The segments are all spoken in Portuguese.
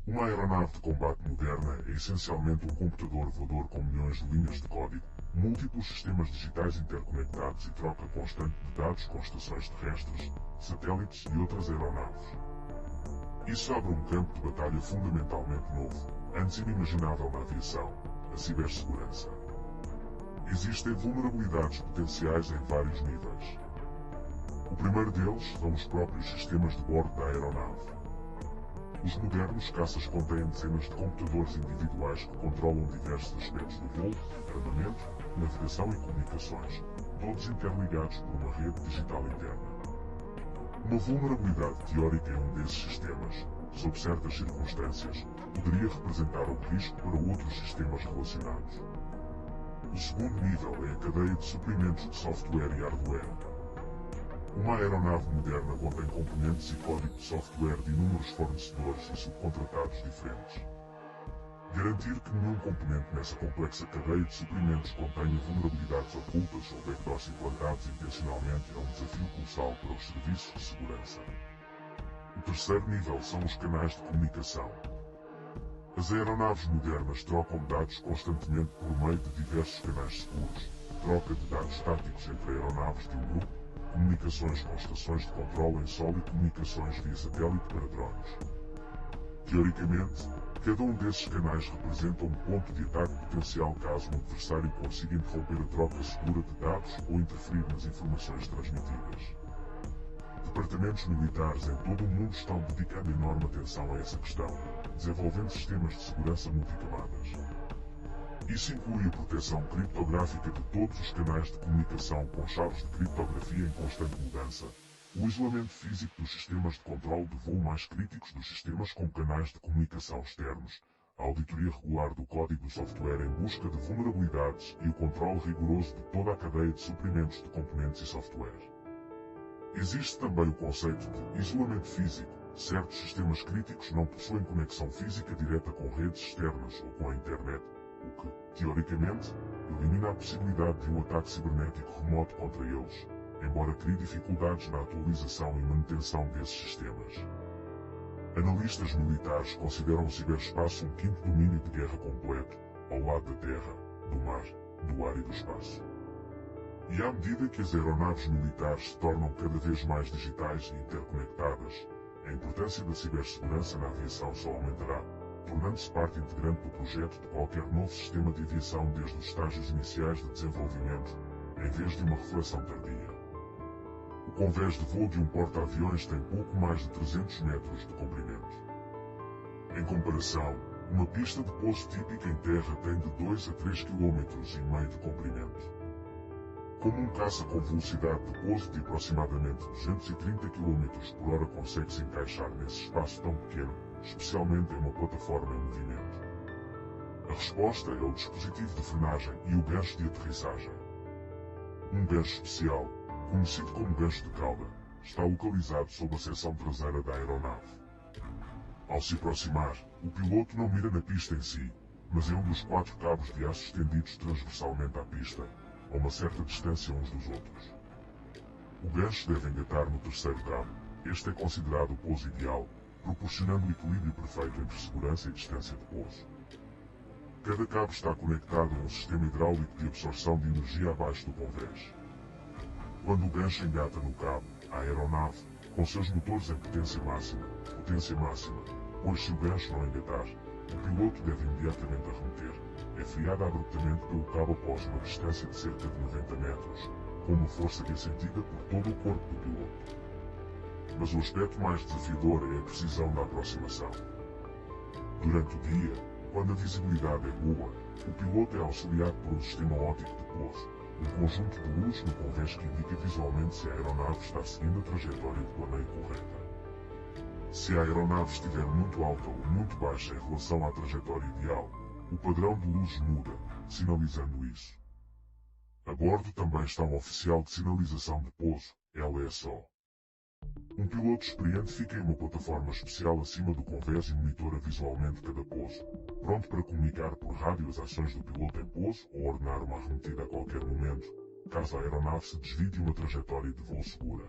Uma aeronave de combate moderna é essencialmente um computador voador com milhões de linhas de código, múltiplos sistemas digitais interconectados e troca constante de dados com estações terrestres, satélites e outras aeronaves. Isso abre um campo de batalha fundamentalmente novo, antes inimaginável na aviação: a cibersegurança. Existem vulnerabilidades potenciais em vários níveis. O primeiro deles são os próprios sistemas de bordo da aeronave. Os modernos caças contêm dezenas de computadores individuais que controlam diversos aspectos do voo, armamento, navegação e comunicações, todos interligados por uma rede digital interna. Uma vulnerabilidade teórica em um desses sistemas, sob certas circunstâncias, poderia representar um risco para outros sistemas relacionados. O segundo nível é a cadeia de suprimentos de software e hardware. Uma aeronave moderna contém componentes e código de software de inúmeros fornecedores e subcontratados diferentes. Garantir que nenhum componente nessa complexa cadeia de suprimentos contenha vulnerabilidades ocultas ou backdoors implantados intencionalmente é um desafio colossal para os serviços de segurança. O terceiro nível são os canais de comunicação. As aeronaves modernas trocam dados constantemente por meio de diversos canais seguros, troca de dados táticos entre aeronaves de um grupo, comunicações com estações de controle em solo e comunicações via satélite para drones. Teoricamente, cada um desses canais representa um ponto de ataque potencial caso um adversário consiga interromper a troca segura de dados ou interferir nas informações transmitidas. Departamentos militares em todo o mundo estão dedicando enorme atenção a essa questão, desenvolvendo sistemas de segurança multicamadas. Isso inclui a proteção criptográfica de todos os canais de comunicação com chaves de criptografia em constante mudança, o isolamento físico dos sistemas de controle de voo mais críticos dos sistemas com canais de comunicação externos, a auditoria regular do código do software em busca de vulnerabilidades e o controle rigoroso de toda a cadeia de suprimentos de componentes e software. Existe também o conceito de isolamento físico. Certos sistemas críticos não possuem conexão física direta com redes externas ou com a internet, o que, teoricamente, elimina a possibilidade de um ataque cibernético remoto contra eles, embora crie dificuldades na atualização e manutenção desses sistemas. Analistas militares consideram o ciberespaço um quinto domínio de guerra completo, ao lado da terra, do mar, do ar e do espaço. E à medida que as aeronaves militares se tornam cada vez mais digitais e interconectadas, a importância da cibersegurança na aviação só aumentará, tornando-se parte integrante do projeto de qualquer novo sistema de aviação desde os estágios iniciais de desenvolvimento, em vez de uma reflexão tardia. O convés de voo de um porta-aviões tem pouco mais de 300 metros de comprimento. Em comparação, uma pista de pouso típica em terra tem de 2 a 3 km e meio de comprimento. Como um caça com velocidade de pouso de aproximadamente 230 km por hora consegue se encaixar nesse espaço tão pequeno, especialmente em uma plataforma em movimento? A resposta é o dispositivo de frenagem e o gancho de aterrissagem. Um gancho especial, conhecido como gancho de cauda, está localizado sob a seção traseira da aeronave. Ao se aproximar, o piloto não mira na pista em si, mas em um dos 4 cabos de aço estendidos transversalmente à pista, a uma certa distância uns dos outros. O gancho deve engatar no terceiro cabo. Este é considerado o pouso ideal, proporcionando o equilíbrio perfeito entre segurança e distância de pouso. Cada cabo está conectado a um sistema hidráulico de absorção de energia abaixo do convés. Quando o gancho engata no cabo, a aeronave, com seus motores em potência máxima, pois se o gancho não engatar, o piloto deve imediatamente arremeter, é freada abruptamente pelo cabo após uma distância de cerca de 90 metros, com uma força que é sentida por todo o corpo do piloto. Mas o aspecto mais desafiador é a precisão da aproximação. Durante o dia, quando a visibilidade é boa, o piloto é auxiliado por um sistema óptico de pouso, um conjunto de luzes no convés que indica visualmente se a aeronave está seguindo a trajetória de planeio correta. Se a aeronave estiver muito alta ou muito baixa em relação à trajetória ideal, o padrão de luzes muda, sinalizando isso. A bordo também está um oficial de sinalização de pouso, LSO. Um piloto experiente fica em uma plataforma especial acima do convés e monitora visualmente cada pouso, pronto para comunicar por rádio as ações do piloto em pouso ou ordenar uma arremetida a qualquer momento, caso a aeronave se desvie de uma trajetória de voo segura.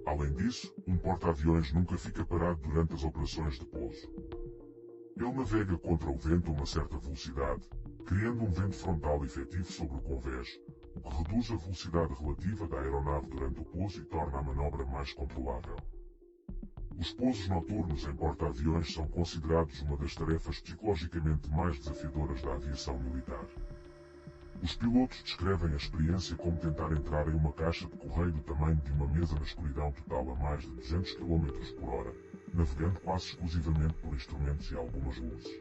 Além disso, um porta-aviões nunca fica parado durante as operações de pouso. Ele navega contra o vento a uma certa velocidade, criando um vento frontal efetivo sobre o convés, o que reduz a velocidade relativa da aeronave durante o pouso e torna a manobra mais controlável. Os pousos noturnos em porta-aviões são considerados uma das tarefas psicologicamente mais desafiadoras da aviação militar. Os pilotos descrevem a experiência como tentar entrar em uma caixa de correio do tamanho de uma mesa na escuridão total a mais de 200 km por hora, navegando quase exclusivamente por instrumentos e algumas luzes.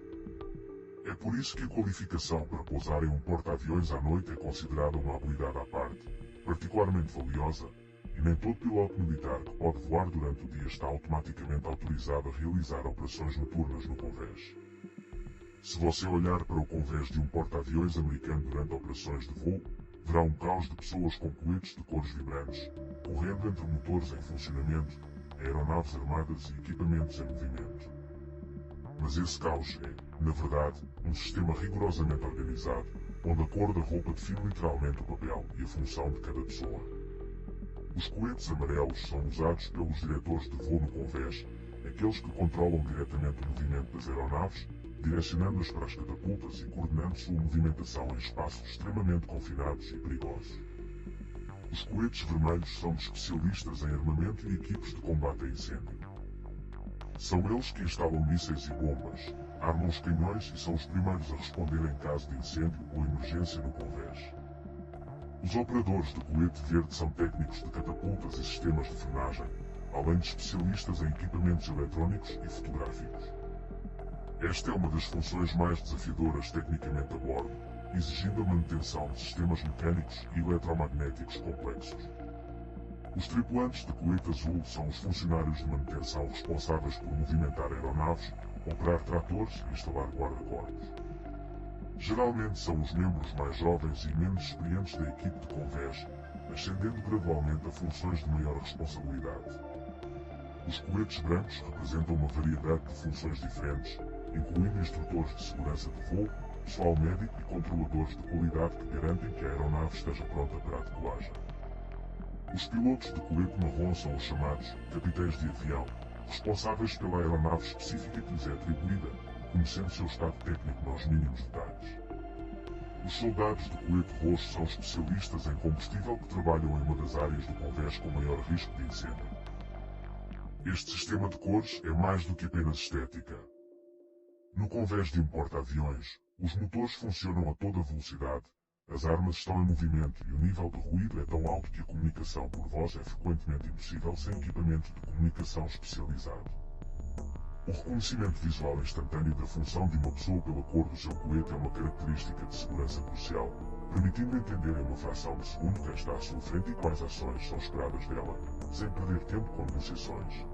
É por isso que a qualificação para pousar em um porta-aviões à noite é considerada uma habilidade à parte, particularmente valiosa, e nem todo piloto militar que pode voar durante o dia está automaticamente autorizado a realizar operações noturnas no convés. Se você olhar para o convés de um porta-aviões americano durante operações de voo, verá um caos de pessoas com coletes de cores vibrantes, correndo entre motores em funcionamento, aeronaves armadas e equipamentos em movimento. Mas esse caos é, na verdade, um sistema rigorosamente organizado, onde a cor da roupa define literalmente o papel e a função de cada pessoa. Os coletes amarelos são usados pelos diretores de voo no convés, aqueles que controlam diretamente o movimento das aeronaves, direcionando-as para as catapultas e coordenando sua movimentação em espaços extremamente confinados e perigosos. Os coletes vermelhos são de especialistas em armamento e equipes de combate a incêndio. São eles que instalam mísseis e bombas, armam os canhões e são os primeiros a responder em caso de incêndio ou emergência no convés. Os operadores de colete verde são técnicos de catapultas e sistemas de frenagem, além de especialistas em equipamentos eletrónicos e fotográficos. Esta é uma das funções mais desafiadoras tecnicamente a bordo, exigindo a manutenção de sistemas mecânicos e eletromagnéticos complexos. Os tripulantes de colete azul são os funcionários de manutenção responsáveis por movimentar aeronaves, operar tratores e instalar guarda-corpos. Geralmente são os membros mais jovens e menos experientes da equipe de convés, ascendendo gradualmente a funções de maior responsabilidade. Os coletes brancos representam uma variedade de funções diferentes, incluindo instrutores de segurança de voo, pessoal médico e controladores de qualidade que garantem que a aeronave esteja pronta para a decolagem. Os pilotos de colete marrom são os chamados capitães de avião, responsáveis pela aeronave específica que lhes é atribuída, conhecendo seu estado técnico nos mínimos detalhes. Os soldados de colete roxo são especialistas em combustível que trabalham em uma das áreas do convés com maior risco de incêndio. Este sistema de cores é mais do que apenas estética. No convés de um porta-aviões, os motores funcionam a toda velocidade, as armas estão em movimento e o nível de ruído é tão alto que a comunicação por voz é frequentemente impossível sem equipamento de comunicação especializado. O reconhecimento visual instantâneo da função de uma pessoa pela cor do seu colete é uma característica de segurança crucial, permitindo entender em uma fração de segundo quem está à sua frente e quais ações são esperadas dela, sem perder tempo com negociações.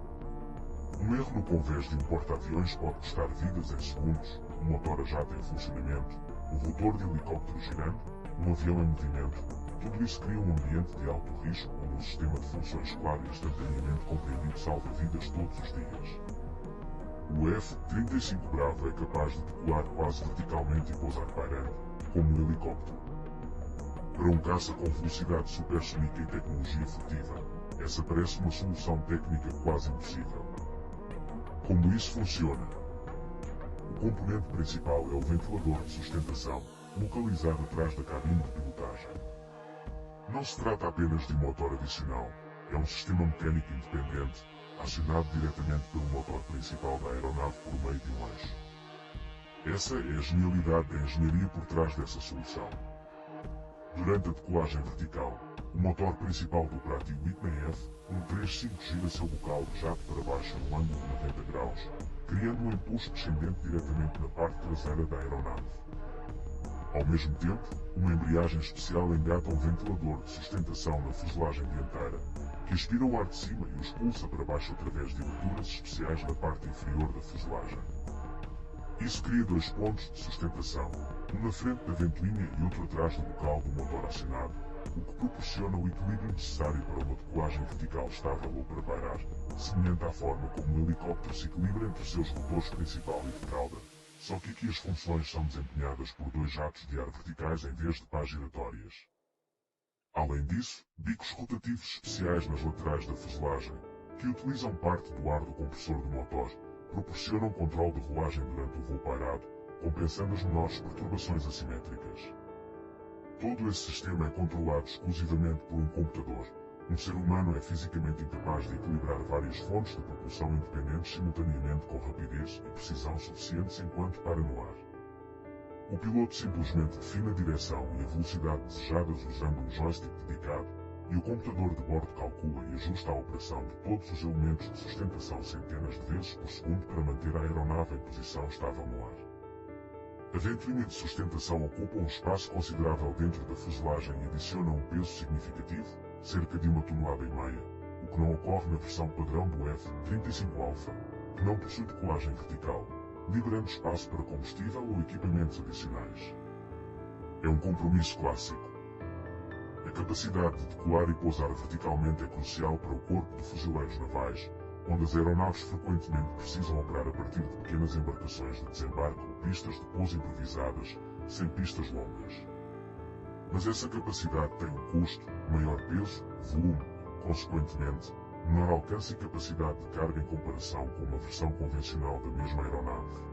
Um erro no convés de um porta-aviões pode custar vidas em segundos, um motor a jato em funcionamento, um rotor de helicóptero girando, um avião em movimento. Tudo isso cria um ambiente de alto risco onde um sistema de funções claro e instantaneamente compreendido salva vidas todos os dias. O F-35 Bravo é capaz de decolar quase verticalmente e pousar pairando, como um helicóptero. Para um caça com velocidade supersónica e tecnologia furtiva, essa parece uma solução técnica quase impossível. Como isso funciona? O componente principal é o ventilador de sustentação, localizado atrás da cabine de pilotagem. Não se trata apenas de um motor adicional, é um sistema mecânico independente, acionado diretamente pelo motor principal da aeronave por meio de um eixo. Essa é a genialidade da engenharia por trás dessa solução. Durante a decolagem vertical, o motor principal do prátil Whitney F-135 gira seu bocal de jato para baixo num ângulo de 90 graus, criando um impulso descendente diretamente na parte traseira da aeronave. Ao mesmo tempo, uma embreagem especial engata um ventilador de sustentação na fuselagem dianteira, que aspira o ar de cima e o expulsa para baixo através de aberturas especiais na parte inferior da fuselagem. Isso cria dois pontos de sustentação, um na frente da ventoinha e outro atrás do bocal do motor acionado, o que proporciona o equilíbrio necessário para uma decolagem vertical estável ou para pairar, semelhante à forma como um helicóptero se equilibra entre os seus rotores principal e de cauda, só que aqui as funções são desempenhadas por dois jatos de ar verticais em vez de pás giratórias. Além disso, bicos rotativos especiais nas laterais da fuselagem, que utilizam parte do ar do compressor do motor, proporcionam controle de rolagem durante o voo pairado, compensando as menores perturbações assimétricas. Todo esse sistema é controlado exclusivamente por um computador. Um ser humano é fisicamente incapaz de equilibrar várias fontes de propulsão independentes simultaneamente com rapidez e precisão suficientes enquanto para no ar. O piloto simplesmente define a direção e a velocidade desejadas usando um joystick dedicado, e o computador de bordo calcula e ajusta a operação de todos os elementos de sustentação centenas de vezes por segundo para manter a aeronave em posição estável no ar. A ventoinha de sustentação ocupa um espaço considerável dentro da fuselagem e adiciona um peso significativo, cerca de 1,5 toneladas, o que não ocorre na versão padrão do F-35 Alpha, que não possui decolagem vertical, liberando espaço para combustível ou equipamentos adicionais. É um compromisso clássico. A capacidade de decolar e pousar verticalmente é crucial para o corpo de fuzileiros navais, onde as aeronaves frequentemente precisam operar a partir de pequenas embarcações de desembarque ou pistas de pouso improvisadas, sem pistas longas. Mas essa capacidade tem um custo, maior peso, volume, consequentemente, menor alcance e capacidade de carga em comparação com uma versão convencional da mesma aeronave.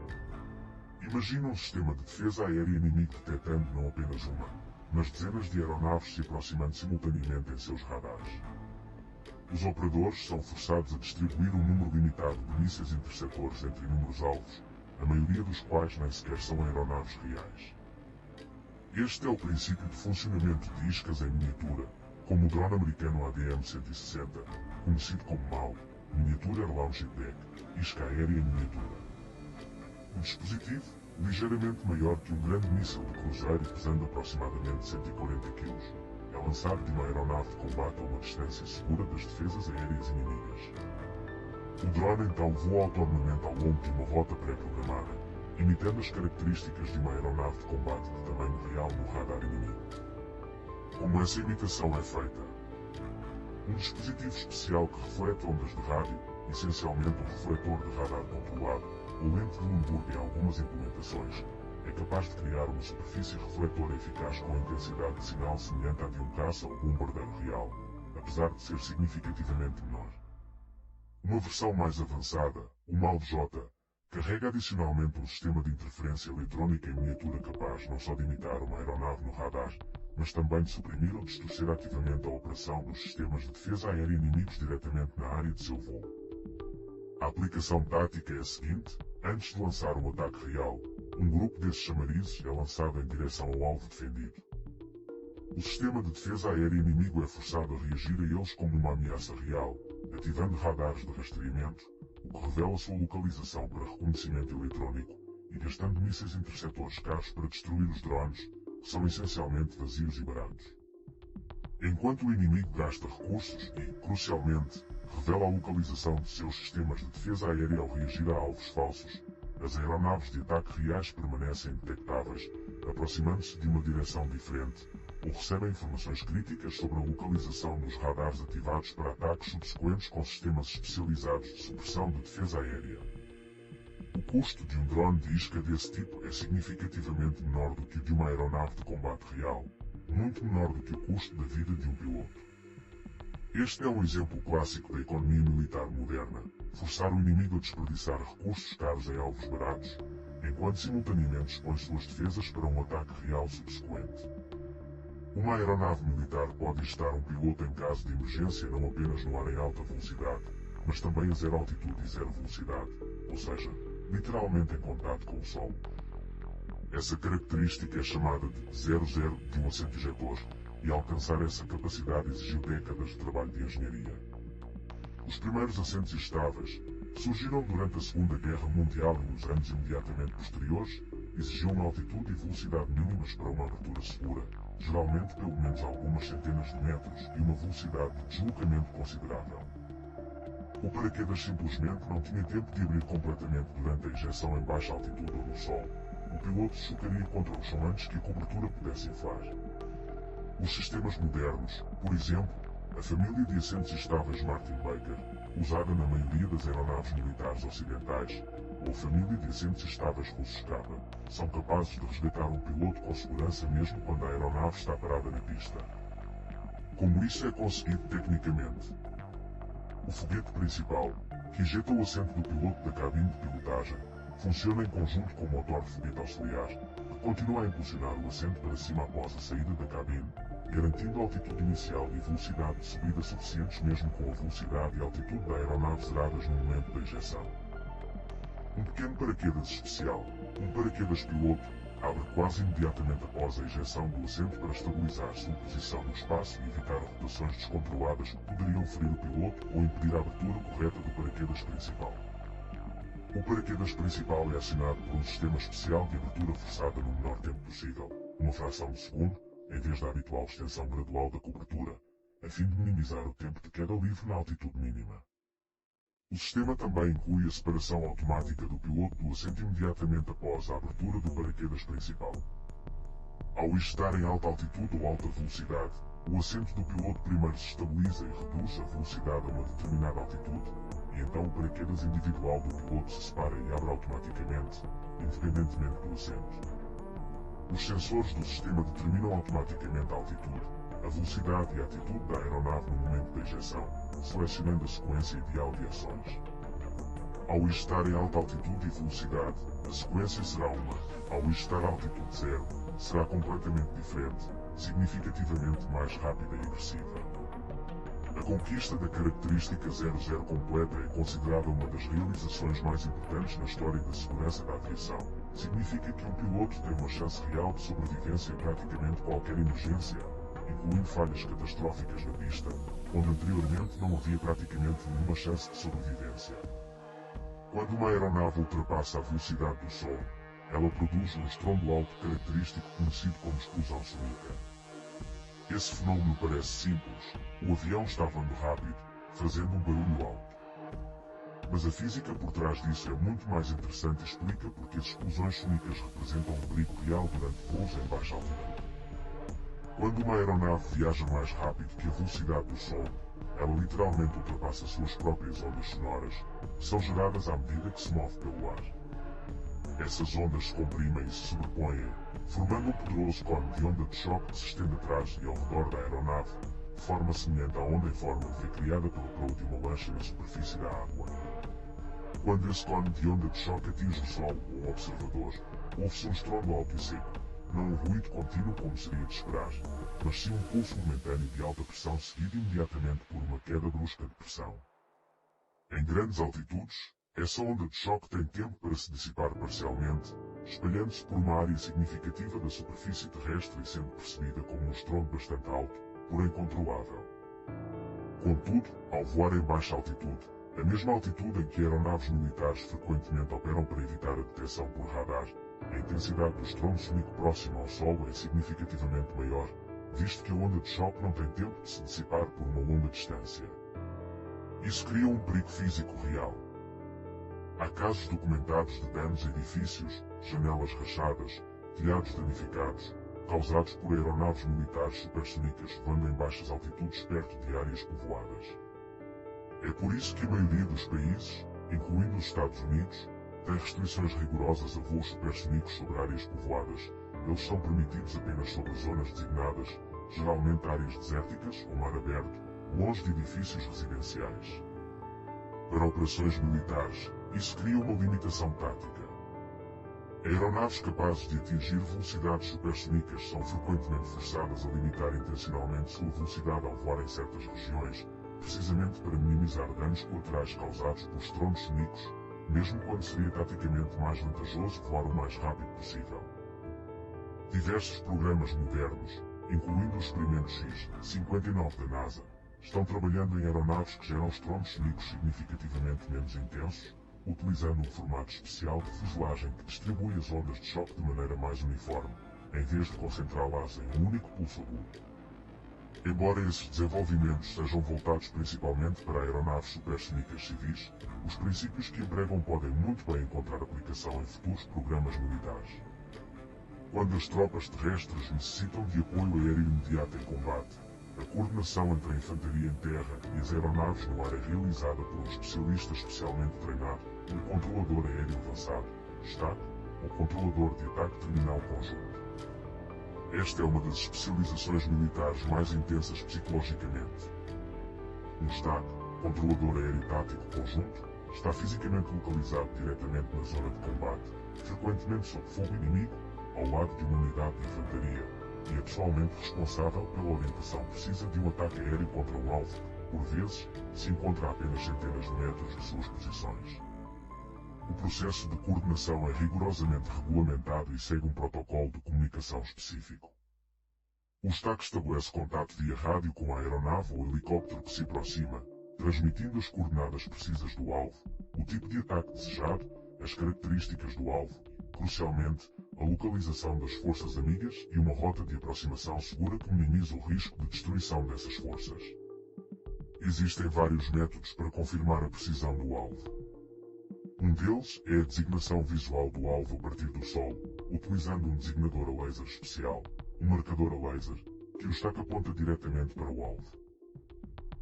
Imagine um sistema de defesa aérea inimigo detectando não apenas uma, mas dezenas de aeronaves se aproximando simultaneamente em seus radares. Os operadores são forçados a distribuir um número limitado de mísseis interceptores entre inúmeros alvos, a maioria dos quais nem sequer são aeronaves reais. Este é o princípio de funcionamento de iscas em miniatura, como o drone americano ADM-160, conhecido como MAL, Miniature Air Launching Deck, isca aérea em miniatura. Um dispositivo, ligeiramente maior que um grande míssil de cruzeiro e pesando aproximadamente 140 kg, é lançado de uma aeronave de combate a uma distância segura das defesas aéreas inimigas. O drone então voa autonomamente ao longo de uma rota pré-programada, imitando as características de uma aeronave de combate de tamanho real no radar inimigo. Como essa imitação é feita? Um dispositivo especial que reflete ondas de rádio, essencialmente um refletor de radar controlado, ou lente de Lundberg em algumas implementações, é capaz de criar uma superfície refletora eficaz com a intensidade de sinal semelhante à de um caça ou bombardeiro real, apesar de ser significativamente menor. Uma versão mais avançada, o MAL-J, carrega adicionalmente um sistema de interferência eletrónica em miniatura capaz não só de imitar uma aeronave no radar, mas também de suprimir ou distorcer ativamente a operação dos sistemas de defesa aérea inimigos diretamente na área de seu voo. A aplicação tática é a seguinte: antes de lançar um ataque real, um grupo desses chamarizes é lançado em direção ao alvo defendido. O sistema de defesa aérea inimigo é forçado a reagir a eles como uma ameaça real, ativando radares de rastreamento, o que revela sua localização para reconhecimento eletrónico, e gastando mísseis interceptores caros para destruir os drones, que são essencialmente vazios e baratos. Enquanto o inimigo gasta recursos e, crucialmente, revela a localização de seus sistemas de defesa aérea ao reagir a alvos falsos, as aeronaves de ataque reais permanecem indetectáveis, aproximando-se de uma direção diferente, ou recebem informações críticas sobre a localização dos radares ativados para ataques subsequentes com sistemas especializados de supressão de defesa aérea. O custo de um drone de isca desse tipo é significativamente menor do que o de uma aeronave de combate real, muito menor do que o custo da vida de um piloto. Este é um exemplo clássico da economia militar moderna, forçar o inimigo a desperdiçar recursos caros em alvos baratos, enquanto simultaneamente expõe suas defesas para um ataque real subsequente. Uma aeronave militar pode estar um piloto em caso de emergência não apenas no ar em alta velocidade, mas também a zero altitude e zero velocidade, ou seja, literalmente em contato com o solo. Essa característica é chamada de 0-0 de um assento ejetor, e alcançar essa capacidade exigiu décadas de trabalho de engenharia. Os primeiros assentos estáveis surgiram durante a Segunda Guerra Mundial e nos anos imediatamente posteriores exigiam uma altitude e velocidade mínimas para uma abertura segura, geralmente pelo menos algumas centenas de metros e uma velocidade de deslocamento considerável. O paraquedas simplesmente não tinha tempo de abrir completamente durante a injeção em baixa altitude ou no sol. O piloto se chocaria contra o chão antes que a cobertura pudesse inflar. Os sistemas modernos, por exemplo, a família de assentos estáveis Martin Baker, usada na maioria das aeronaves militares ocidentais, ou a família de assentos estáveis russos Kappa, são capazes de resgatar um piloto com segurança mesmo quando a aeronave está parada na pista. Como isso é conseguido tecnicamente? O foguete principal, que ejeta o assento do piloto da cabine de pilotagem, funciona em conjunto com o motor de foguete auxiliar, que continua a impulsionar o assento para cima após a saída da cabine, garantindo a altitude inicial e velocidade de subida suficientes mesmo com a velocidade e altitude da aeronave zeradas no momento da ejeção. Um pequeno paraquedas especial, um paraquedas piloto, abre quase imediatamente após a ejeção do assento para estabilizar sua posição no espaço e evitar rotações descontroladas que poderiam ferir o piloto ou impedir a abertura correta do paraquedas principal. O paraquedas principal é acionado por um sistema especial de abertura forçada no menor tempo possível, uma fração de segundo, em vez da habitual extensão gradual da cobertura, a fim de minimizar o tempo de queda livre na altitude mínima. O sistema também inclui a separação automática do piloto do assento imediatamente após a abertura do paraquedas principal. Ao ejetar em alta altitude ou alta velocidade, o assento do piloto primeiro se estabiliza e reduz a velocidade a uma determinada altitude, e então o paraquedas individual do piloto se separa e abre automaticamente, independentemente do assento. Os sensores do sistema determinam automaticamente a altitude, a velocidade e a atitude da aeronave no momento da ejeção, selecionando a sequência ideal de ações. Ao ejetar em alta altitude e velocidade, a sequência será uma. Ao ejetar a altitude zero, será completamente diferente, significativamente mais rápida e agressiva. A conquista da característica 00 completa é considerada uma das realizações mais importantes na história da segurança da aviação. Significa que um piloto tem uma chance real de sobrevivência em praticamente qualquer emergência, incluindo falhas catastróficas na pista, onde anteriormente não havia praticamente nenhuma chance de sobrevivência. Quando uma aeronave ultrapassa a velocidade do som, ela produz um estrondo alto característico conhecido como explosão sônica. Esse fenômeno parece simples, o avião está voando rápido, fazendo um barulho alto. Mas a física por trás disso é muito mais interessante e explica porque as explosões sônicas representam um perigo real durante voos em baixa altitude. Quando uma aeronave viaja mais rápido que a velocidade do som, ela literalmente ultrapassa suas próprias ondas sonoras, que são geradas à medida que se move pelo ar. Essas ondas se comprimem e se sobrepõem, formando um poderoso cone de onda de choque que se estende atrás e ao redor da aeronave, de forma semelhante à onda em forma de V criada pelo proa de uma lancha na superfície da água. Quando esse cone de onda de choque atinge o solo ou um observador, ouve-se um estrondo alto e seco, não um ruído contínuo como seria de esperar, mas sim um pulso momentâneo de alta pressão seguido imediatamente por uma queda brusca de pressão. Em grandes altitudes, essa onda de choque tem tempo para se dissipar parcialmente, espalhando-se por uma área significativa da superfície terrestre e sendo percebida como um estrondo bastante alto, porém controlável. Contudo, ao voar em baixa altitude, a mesma altitude em que aeronaves militares frequentemente operam para evitar a detecção por radar, a intensidade do estrondo sônico próximo ao solo é significativamente maior, visto que a onda de choque não tem tempo de se dissipar por uma longa distância. Isso cria um perigo físico real. Há casos documentados de danos a edifícios, janelas rachadas, telhados danificados, causados por aeronaves militares supersônicas voando em baixas altitudes perto de áreas povoadas. É por isso que a maioria dos países, incluindo os Estados Unidos, tem restrições rigorosas a voos supersônicos sobre áreas povoadas. Eles são permitidos apenas sobre zonas designadas, geralmente áreas desérticas ou mar aberto, longe de edifícios residenciais. Para operações militares, isso cria uma limitação tática. Aeronaves capazes de atingir velocidades supersônicas são frequentemente forçadas a limitar intencionalmente sua velocidade ao voar em certas regiões, precisamente para minimizar danos colaterais causados por estrondos sônicos, mesmo quando seria taticamente mais vantajoso voar o mais rápido possível. Diversos programas modernos, incluindo o Experimento X-59 da NASA, estão trabalhando em aeronaves que geram estrondos sônicos significativamente menos intensos, utilizando um formato especial de fuselagem que distribui as ondas de choque de maneira mais uniforme, em vez de concentrá-las em um único pulsador. Embora esses desenvolvimentos sejam voltados principalmente para aeronaves supersônicas civis, os princípios que empregam podem muito bem encontrar aplicação em futuros programas militares. Quando as tropas terrestres necessitam de apoio aéreo imediato em combate, a coordenação entre a infantaria em terra e as aeronaves no ar é realizada por um especialista especialmente treinado, um controlador aéreo avançado, STAC, ou controlador de ataque terminal conjunto. Esta é uma das especializações militares mais intensas psicologicamente. Um STAC, controlador aéreo tático conjunto, está fisicamente localizado diretamente na zona de combate, frequentemente sob fogo inimigo, ao lado de uma unidade de infantaria, e é pessoalmente responsável pela orientação precisa de um ataque aéreo contra o alvo, que, por vezes, se encontra a apenas centenas de metros de suas posições. O processo de coordenação é rigorosamente regulamentado e segue um protocolo de comunicação específico. O STAC estabelece contato via rádio com a aeronave ou helicóptero que se aproxima, transmitindo as coordenadas precisas do alvo, o tipo de ataque desejado, as características do alvo, crucialmente, a localização das forças amigas e uma rota de aproximação segura que minimiza o risco de destruição dessas forças. Existem vários métodos para confirmar a precisão do alvo. Um deles é a designação visual do alvo a partir do solo, utilizando um designador a laser especial, um marcador a laser, que o STAC aponta diretamente para o alvo.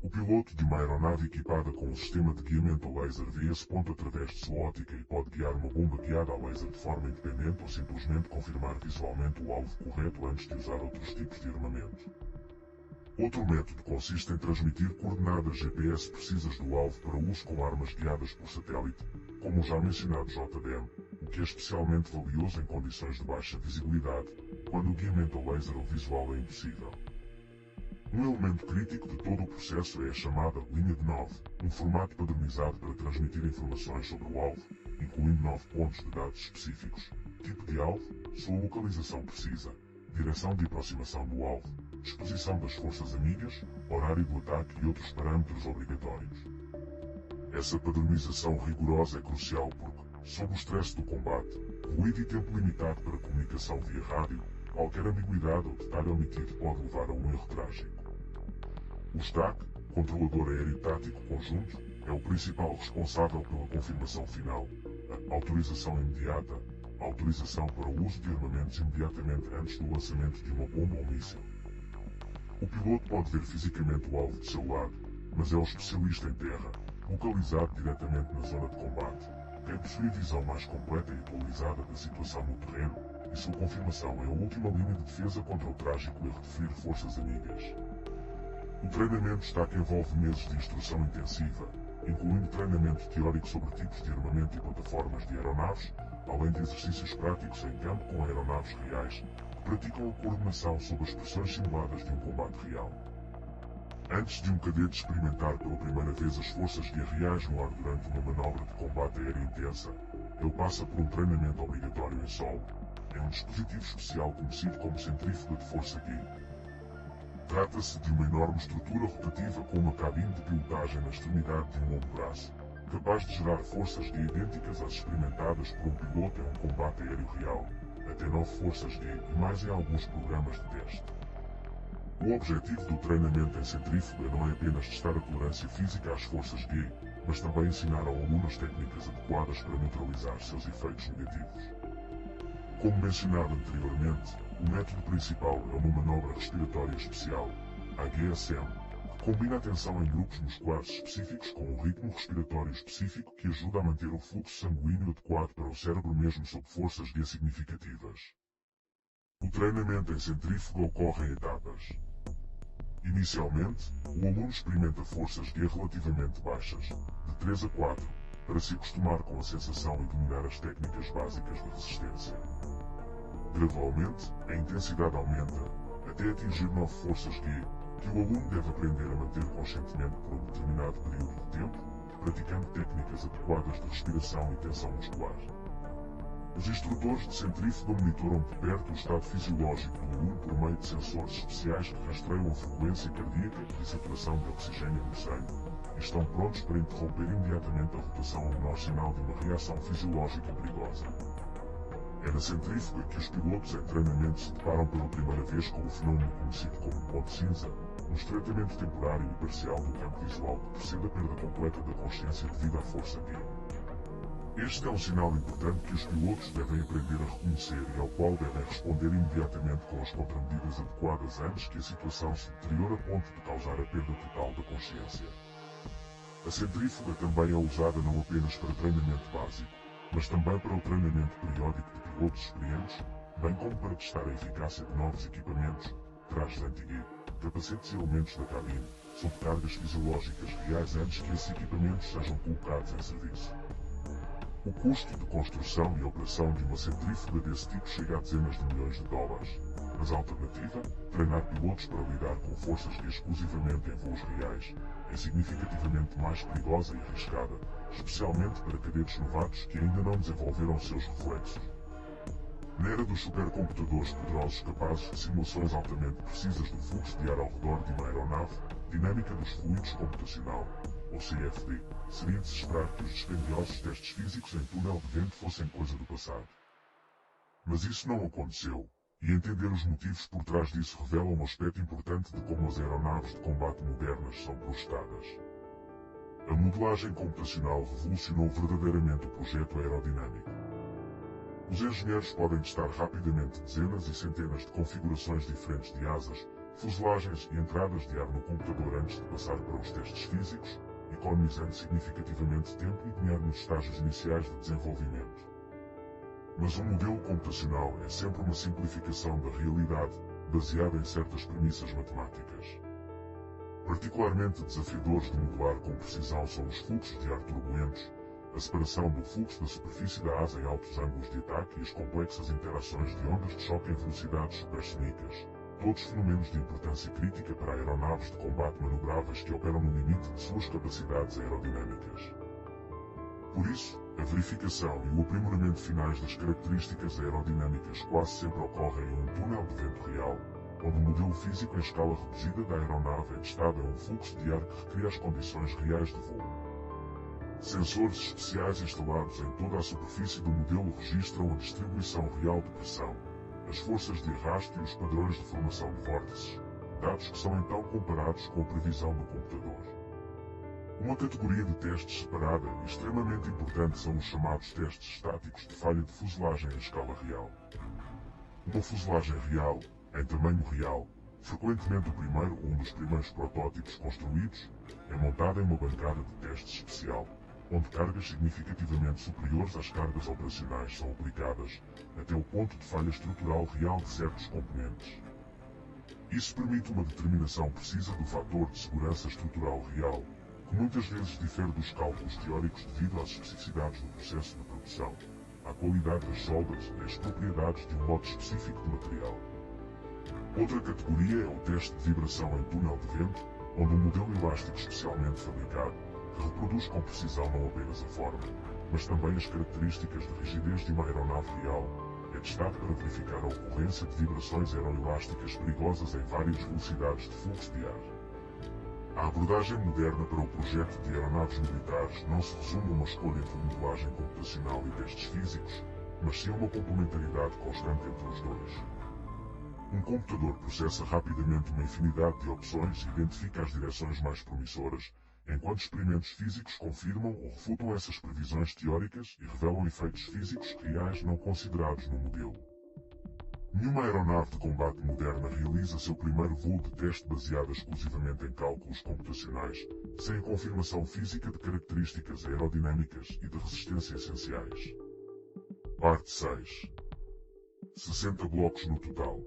O piloto de uma aeronave equipada com um sistema de guiamento a laser vê esse ponto através de sua ótica e pode guiar uma bomba guiada a laser de forma independente ou simplesmente confirmar visualmente o alvo correto antes de usar outros tipos de armamento. Outro método consiste em transmitir coordenadas GPS precisas do alvo para uso com armas guiadas por satélite, como o já mencionado JDAM, o que é especialmente valioso em condições de baixa visibilidade, quando o guiamento a laser ou visual é impossível. Um elemento crítico de todo o processo é a chamada linha de 9, um formato padronizado para transmitir informações sobre o alvo, incluindo 9 pontos de dados específicos, tipo de alvo, sua localização precisa, direção de aproximação do alvo, disposição das forças amigas, horário do ataque e outros parâmetros obrigatórios. Essa padronização rigorosa é crucial porque, sob o stress do combate, ruído e tempo limitado para comunicação via rádio, qualquer ambiguidade ou detalhe omitido pode levar a um erro trágico. O STAC, Controlador Aéreo Tático Conjunto, é o principal responsável pela confirmação final, a autorização imediata, a autorização para o uso de armamentos imediatamente antes do lançamento de uma bomba ou míssil. O piloto pode ver fisicamente o alvo de seu lado, mas é o especialista em terra, localizado diretamente na zona de combate, quem possui a visão mais completa e atualizada da situação no terreno, e sua confirmação é a última linha de defesa contra o trágico erro de ferir forças amigas. O treinamento STAC envolve meses de instrução intensiva, incluindo treinamento teórico sobre tipos de armamento e plataformas de aeronaves, além de exercícios práticos em campo com aeronaves reais, que praticam a coordenação sob as pressões simuladas de um combate real. Antes de um cadete experimentar pela primeira vez as forças guerreais no ar durante uma manobra de combate aéreo intensa, ele passa por um treinamento obrigatório em solo, em um dispositivo especial conhecido como centrífuga de força G. Trata-se de uma enorme estrutura rotativa com uma cabine de pilotagem na extremidade de um longo braço, capaz de gerar forças G idênticas às experimentadas por um piloto em um combate aéreo real, até 9 forças G e mais em alguns programas de teste. O objetivo do treinamento em centrífuga não é apenas testar a tolerância física às forças G, mas também ensinar ao aluno as técnicas adequadas para neutralizar seus efeitos negativos. Como mencionado anteriormente, o método principal é uma manobra respiratória especial, a GSM, que combina a tensão em grupos musculares específicos com um ritmo respiratório específico que ajuda a manter o fluxo sanguíneo adequado para o cérebro mesmo sob forças G significativas. O treinamento em centrífuga ocorre em etapas. Inicialmente, o aluno experimenta forças G relativamente baixas, de 3 a 4, para se acostumar com a sensação e dominar as técnicas básicas de resistência. Gradualmente, a intensidade aumenta, até atingir 9 forças G, que o aluno deve aprender a manter conscientemente por um determinado período de tempo, praticando técnicas adequadas de respiração e tensão muscular. Os instrutores de centrífuga monitoram de perto o estado fisiológico do aluno por meio de sensores especiais que rastreiam a frequência cardíaca e a saturação de oxigênio no sangue, e estão prontos para interromper imediatamente a rotação ao menor sinal de uma reação fisiológica perigosa. É na centrífuga que os pilotos em treinamento se deparam pela primeira vez com o fenómeno conhecido como ponto cinza, um estreitamento temporário e parcial do campo visual que precede a perda completa da consciência devido à força G. Este é um sinal importante que os pilotos devem aprender a reconhecer e ao qual devem responder imediatamente com as contramedidas adequadas antes que a situação se deteriore a ponto de causar a perda total da consciência. A centrífuga também é usada não apenas para treinamento básico, mas também para o treinamento periódico de pilotos experientes, bem como para testar a eficácia de novos equipamentos, trajes anti-G. capacetes e elementos da cabine, sob cargas fisiológicas reais antes que esses equipamentos sejam colocados em serviço. O custo de construção e operação de uma centrífuga desse tipo chega a dezenas de milhões de dólares, mas a alternativa, treinar pilotos para lidar com forças exclusivamente em voos reais, é significativamente mais perigosa e arriscada, especialmente para cadetes novatos que ainda não desenvolveram seus reflexos. Na era dos supercomputadores poderosos capazes de simulações altamente precisas do fluxo de ar ao redor de uma aeronave, dinâmica dos fluidos computacional, ou CFD, seria de se esperar que os dispendiosos testes físicos em túnel de vento fossem coisa do passado. Mas isso não aconteceu, e entender os motivos por trás disso revela um aspecto importante de como as aeronaves de combate modernas são projetadas. A modelagem computacional revolucionou verdadeiramente o projeto aerodinâmico. Os engenheiros podem testar rapidamente dezenas e centenas de configurações diferentes de asas, fuselagens e entradas de ar no computador antes de passar para os testes físicos, economizando significativamente tempo e dinheiro nos estágios iniciais de desenvolvimento. Mas um modelo computacional é sempre uma simplificação da realidade, baseada em certas premissas matemáticas. Particularmente desafiadores de modelar com precisão são os fluxos de ar turbulentos, a separação do fluxo da superfície da asa em altos ângulos de ataque e as complexas interações de ondas de choque em velocidades supersónicas, todos fenômenos de importância crítica para aeronaves de combate manobráveis que operam no limite de suas capacidades aerodinâmicas. Por isso, a verificação e o aprimoramento finais das características aerodinâmicas quase sempre ocorrem em um túnel de vento real, onde o modelo físico em escala reduzida da aeronave é testado em um fluxo de ar que recria as condições reais de voo. Sensores especiais instalados em toda a superfície do modelo registram a distribuição real de pressão, as forças de arrasto e os padrões de formação de vórtices, dados que são então comparados com a previsão do computador. Uma categoria de testes separada e extremamente importante são os chamados testes estáticos de falha de fuselagem em escala real. Uma fuselagem real, em tamanho real, frequentemente o primeiro ou um dos primeiros protótipos construídos, é montada em uma bancada de testes especial, onde cargas significativamente superiores às cargas operacionais são aplicadas, até o ponto de falha estrutural real de certos componentes. Isso permite uma determinação precisa do fator de segurança estrutural real, que muitas vezes difere dos cálculos teóricos devido às especificidades do processo de produção, à qualidade das soldas e às propriedades de um lote específico de material. Outra categoria é o teste de vibração em túnel de vento, onde um modelo elástico especialmente fabricado, que reproduz com precisão não apenas a forma, mas também as características de rigidez de uma aeronave real, é testado para verificar a ocorrência de vibrações aeroelásticas perigosas em várias velocidades de fluxo de ar. A abordagem moderna para o projeto de aeronaves militares não se resume a uma escolha entre modelagem computacional e testes físicos, mas sim a uma complementaridade constante entre os dois. Um computador processa rapidamente uma infinidade de opções e identifica as direções mais promissoras, enquanto experimentos físicos confirmam ou refutam essas previsões teóricas e revelam efeitos físicos reais não considerados no modelo. Nenhuma aeronave de combate moderna realiza seu primeiro voo de teste baseado exclusivamente em cálculos computacionais, sem a confirmação física de características aerodinâmicas e de resistência essenciais. Parte 6. 60 blocos no total.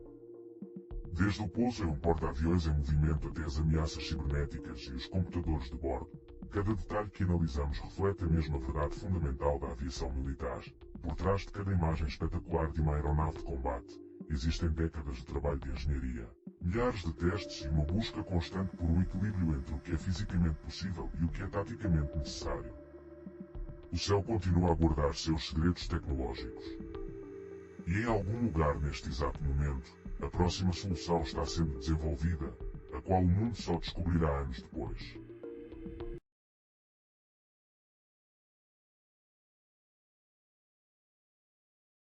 Desde o pouso em um porta-aviões em movimento até as ameaças cibernéticas e os computadores de bordo, cada detalhe que analisamos reflete a mesma verdade fundamental da aviação militar. Por trás de cada imagem espetacular de uma aeronave de combate, existem décadas de trabalho de engenharia, milhares de testes e uma busca constante por um equilíbrio entre o que é fisicamente possível e o que é taticamente necessário. O céu continua a guardar seus segredos tecnológicos. E em algum lugar neste exato momento, a próxima solução está sendo desenvolvida, a qual o mundo só descobrirá anos depois.